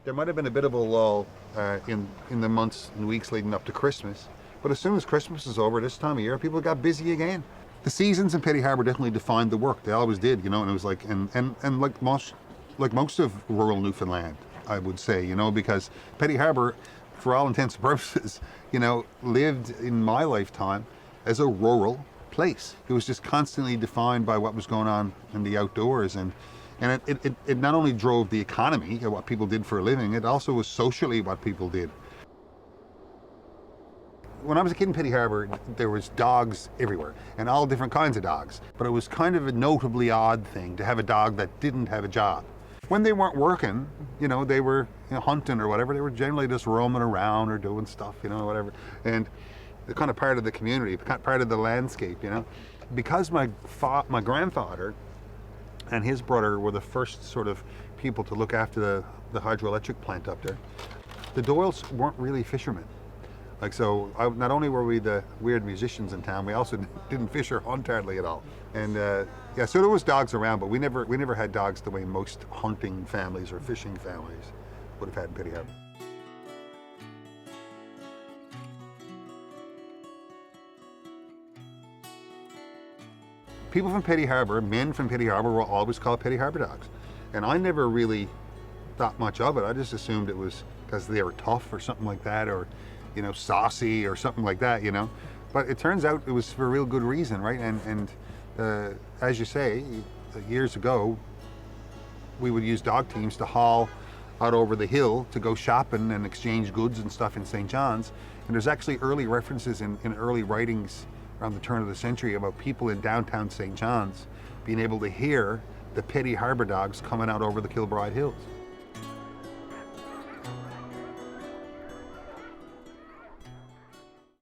There might have been a bit of a lull in the months and weeks leading up to Christmas, but as soon as Christmas is over this time of year, people got busy again. The seasons in Petty Harbour definitely defined the work. They always did, you know, and it was like, and like most of rural Newfoundland, I would say, you know, because Petty Harbour, for all intents and purposes, you know, lived in my lifetime as a rural place. It was just constantly defined by what was going on in the outdoors, and it not only drove the economy, what people did for a living, it also was socially what people did. When I was a kid in Petty Harbour, there was dogs everywhere, and all different kinds of dogs. But it was kind of a notably odd thing to have a dog that didn't have a job. When they weren't working, you know, they were, you know, hunting or whatever, they were generally just roaming around or doing stuff, you know, whatever. And they're kind of part of the community, part of the landscape, you know. Because my grandfather and his brother were the first sort of people to look after the hydroelectric plant up there, the Doyles weren't really fishermen. Like, so not only were we the weird musicians in town, we also didn't fish or hunt hardly at all. And yeah, so there was dogs around, but we never had dogs the way most hunting families or fishing families would have had in Petty Harbour. People from Petty Harbour, men from Petty Harbour, were always called Petty Harbour dogs. And I never really thought much of it. I just assumed it was because they were tough or something like that, or, you know, saucy or something like that, you know. But it turns out it was for a real good reason, right? And as you say, years ago, we would use dog teams to haul out over the hill to go shopping and exchange goods and stuff in St. John's. And there's actually early references in early writings around the turn of the century about people in downtown St. John's being able to hear the Petty Harbour dogs coming out over the Kilbride Hills.